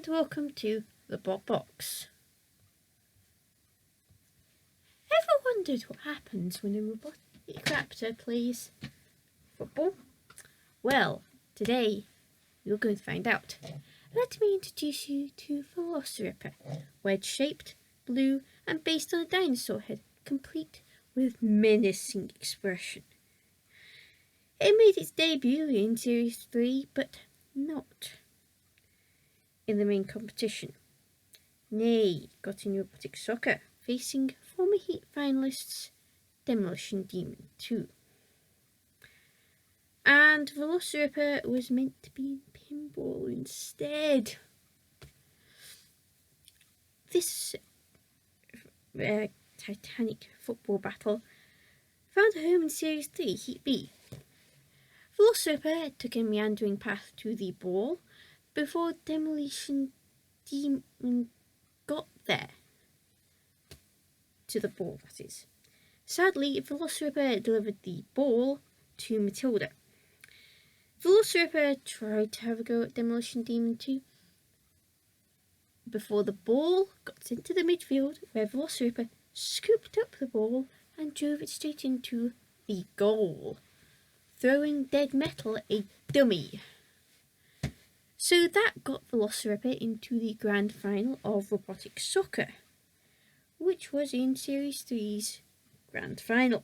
and welcome to the Bot Box. Ever wondered what happens when a robotic raptor plays football? Well, today you're going to find out. Let me introduce you to Velocirippa, wedge-shaped, blue and based on a dinosaur head, complete with menacing expression. It made its debut in Series 3, but not in the main competition. Nay, got in robotic soccer, facing former Heat finalists Demolition Demon 2. And Velocirippa was meant to be in pinball instead. This titanic football battle found a home in Series 3, Heat B. Velocirippa took a meandering path to the ball before Demolition Demon got there. To the ball, that is. Sadly, Velocirippa delivered the ball to Matilda. Velocirippa tried to have a go at Demolition Demon 2 before the ball got into the midfield, where Velocirippa scooped up the ball and drove it straight into the goal, throwing dead metal a dummy. So that got Velocirippa into the grand final of robotic soccer, which was in Series 3's grand final.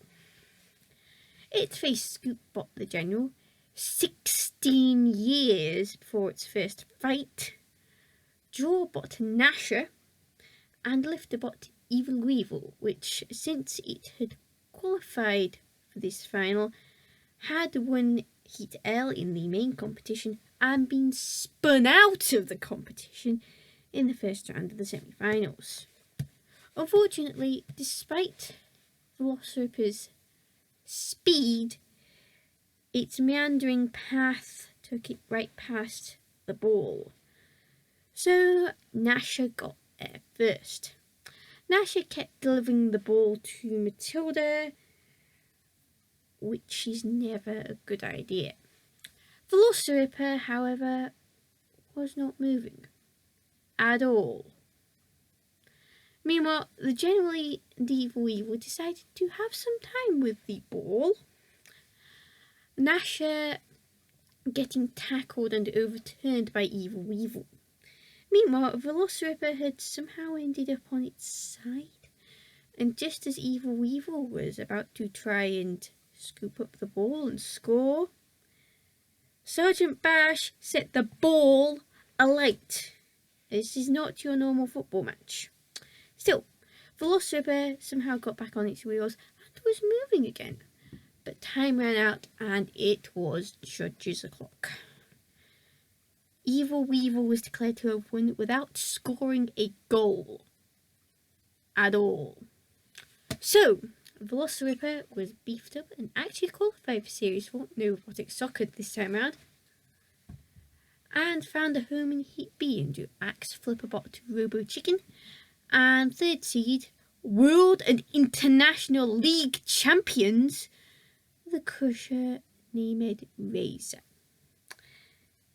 It faced Scoopbot the General 16 years before its first fight, Drawbot Nasher, and Lifterbot Evil Weevil, which, since it had qualified for this final, had won Heat L in the main competition and been spun out of the competition in the first round of the semi-finals. Unfortunately, despite Velocirippa's speed, its meandering path took it right past the ball. So Nasher got there first. Nasher kept delivering the ball to Matilda, which is never a good idea. Velocirippa, however, was not moving at all. Meanwhile, the generally Evil Weevil decided to have some time with the ball. Nasher getting tackled and overturned by Evil Weevil. Meanwhile, Velocirippa had somehow ended up on its side, and just as Evil Weevil was about to try and scoop up the ball and score, Sergeant Bash set the ball alight. This is not your normal football match. Still, Velocirippa somehow got back on its wheels and was moving again. But time ran out and it was judges' o'clock. Evil Weevil was declared to have won without scoring a goal at all. So, Velocirippa was beefed up and actually qualified for Series 4, no robotic soccer this time around, and found a home in Heat B and drew Axe Flipperbot Robo Chicken, and third seed, World and International League champions, the Crusher named Razor.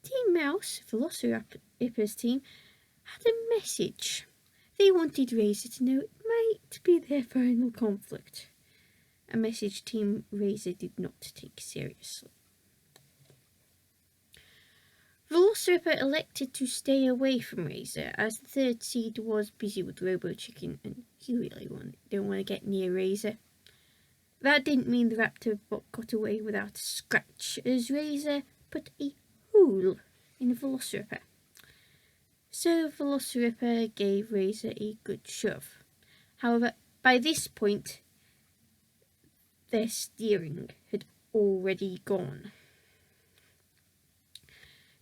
Team Mouse, Velocirippa's team, had a message. They wanted Razor to know it might be their final conflict. A message Team Razor did not take seriously. Velocirippa elected to stay away from Razor as the third seed was busy with Robo Chicken and he really didn't want to get near Razor. That didn't mean the Raptor bot got away without a scratch, as Razor put a hole in Velocirippa. So Velocirippa gave Razor a good shove. However, by this point, their steering had already gone.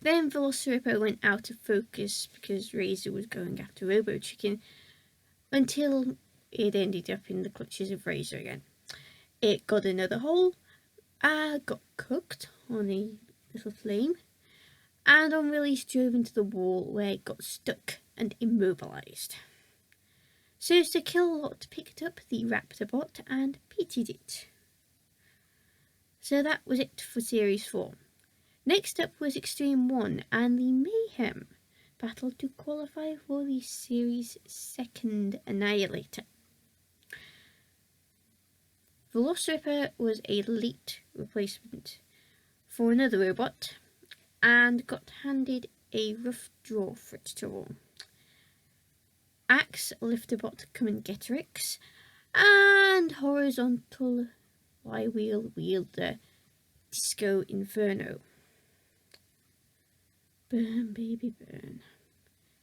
Then Velocirippa went out of focus because Razor was going after Robo Chicken until it ended up in the clutches of Razor again. It got another hole, got cooked on a little flame, and on release drove into the wall where it got stuck and immobilised. So Sir Kill-a-Lot picked up the Raptor bot and pitied it. So that was it for Series 4. Next up was Extreme 1 and the mayhem battle to qualify for the series' second Annihilator. Velocirippa was a late replacement for another robot and got handed a rough draw for its trouble. Axe Lifterbot Commangetrix and horizontal flywheel wielder Disco Inferno. Burn, baby, burn.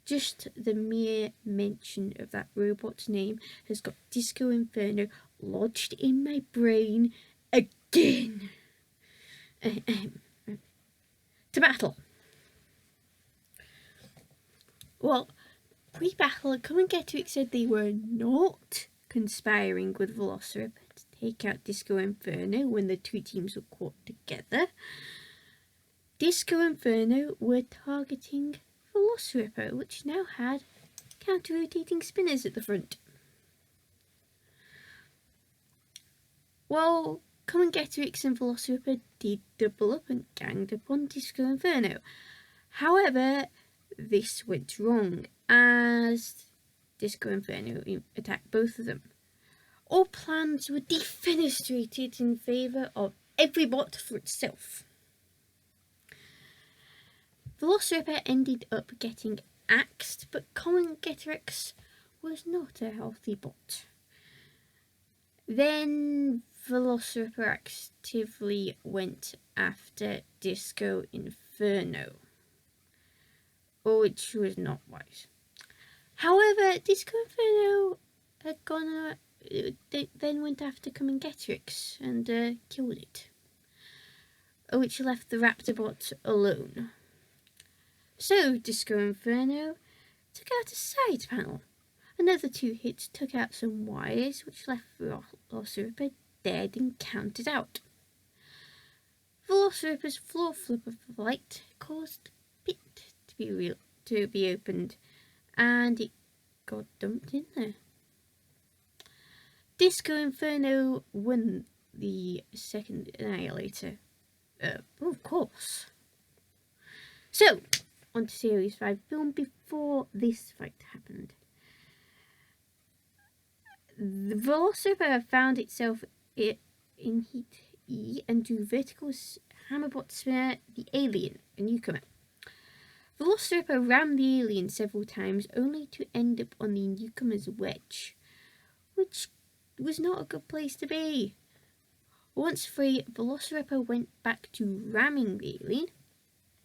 Just the mere mention of that robot's name has got Disco Inferno lodged in my brain again. To battle. Well, pre-battle, Commangetrix said they were not conspiring with Velocirippa to take out Disco Inferno when the two teams were caught together. Disco Inferno were targeting Velocirippa, which now had counter-rotating spinners at the front. Well, Commangetrix and Velocirippa did double up and ganged upon Disco Inferno. However, this went wrong as Disco Inferno attacked both of them. All plans were defenestrated in favour of every bot for itself. Velocirippa ended up getting axed, but Commangetrix was not a healthy bot. Then Velocirippa actively went after Disco Inferno, which was not wise. However, Disco Inferno had then went after Commangetrix and killed it, which left the Raptor bot alone. So Disco Inferno took out a side panel. Another 2 hits took out some wires, which left Velocirippa dead and counted out. Velocirippa's floor flip of light caused a pit to be opened, and it got dumped in there. Disco Inferno won the second Annihilator. Of course. So, on to Series 5 film. Before this fight happened, the Velocirippa found itself in Heat E and drew vertical hammerbot spinner the Alien, a newcomer. Velocirippa rammed the Alien several times, only to end up on the newcomer's wedge, which was not a good place to be. Once free, Velocirippa went back to ramming the Alien,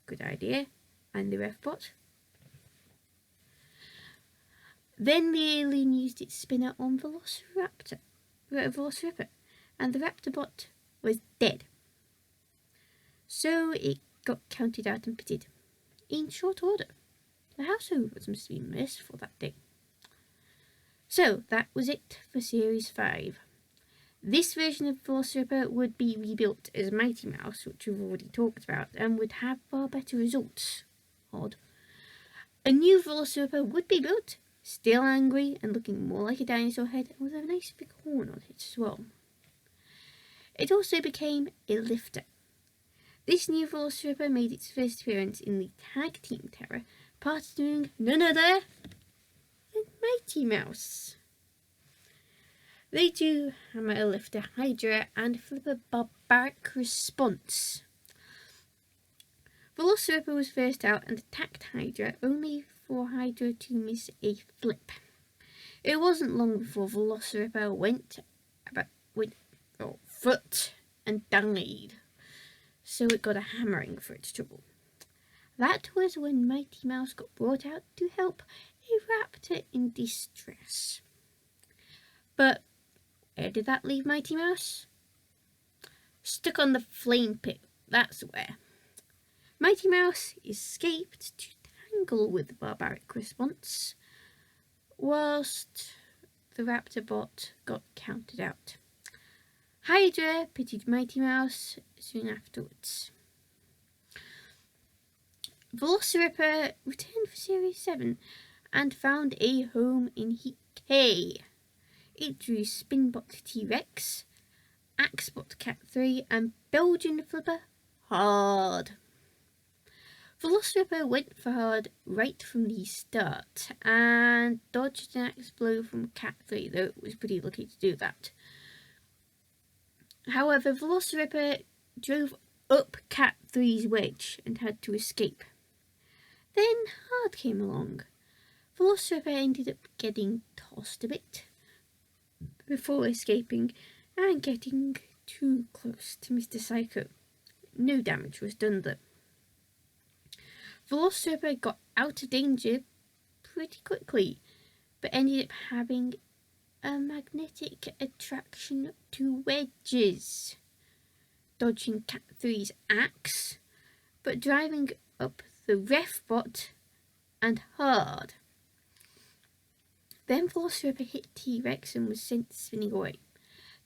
good idea, and the Refbot. Then the Alien used its spinner on Velocirippa, and the Raptorbot was dead. So it got counted out and pitted in short order. The house robots must have been merciful that day. So that was it for Series 5. This version of Velocirippa would be rebuilt as Mighty Mouse, which we've already talked about, and would have far better results. Odd. A new Velocirippa would be built, still angry and looking more like a dinosaur head, and with a nice big horn on it as well. It also became a lifter. This new Velocirippa made its first appearance in the Tag Team Terror, partnering none other than Mighty Mouse. They do hammer a lifter Hydra and flip a barbaric response. Velocirippa was first out and attacked Hydra, only for Hydra to miss a flip. It wasn't long before Velocirippa went foot and died, so it got a hammering for its trouble. That was when Mighty Mouse got brought out to help a raptor in distress. But where did that leave Mighty Mouse? Stuck on the flame pit, that's where. Mighty Mouse escaped to tangle with the barbaric response, whilst the Raptor bot got counted out. Hydra pitted Mighty Mouse soon afterwards. Velocirippa returned for Series 7 and found a home in Heat K. It drew Spinbot T-Rex, Axebot Cat 3 and Belgian Flipper Hard. Velocirippa went for hard right from the start and dodged an axe blow from Cat 3, though it was pretty lucky to do that. However, Velocirippa drove up Cat 3's wedge and had to escape. Then Hard came along. Velocirippa ended up getting tossed a bit before escaping and getting too close to Mr. Psycho. No damage was done though. Velocirippa got out of danger pretty quickly, but ended up having a magnetic attraction to wedges, dodging Cat 3's axe, but driving up the ref bot and Hard. Then Velocirippa hit T-Rex and was sent spinning away.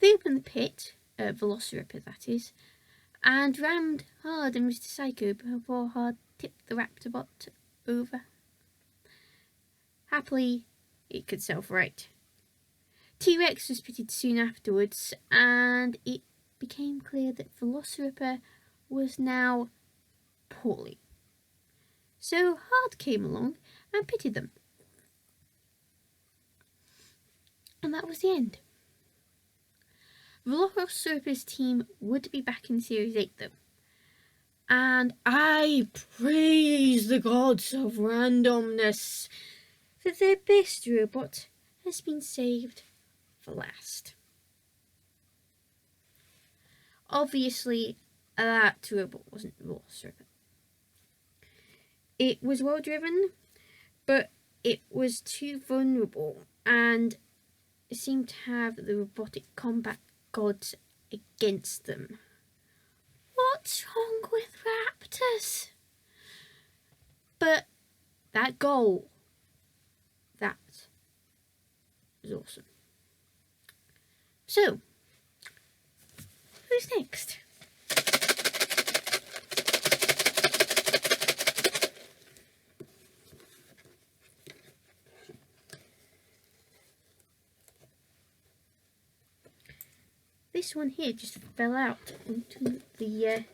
They opened the pit, Velocirippa that is, and rammed Hard and Mr. Psycho before Hard tipped the Raptor bot over. Happily, it could self-right. T-Rex was pitted soon afterwards, and it became clear that Velocirippa was now poorly. So Hard came along and pitted them. And that was the end. Velocirippa's team would be back in Series 8 though. And I praise the gods of randomness that their best robot has been saved for last. Obviously, that robot wasn't Velocirippa. It was well driven, but it was too vulnerable and seemed to have the robotic combat gods against them. What's wrong with Raptors? But that goal, that was awesome. So, who's next? This one here just fell out onto the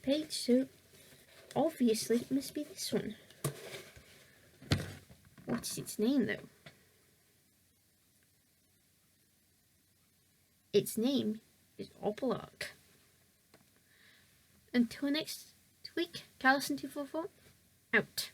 page, so obviously it must be this one. What is its name though? Its name is Opelark. Until next week, Callison244 out.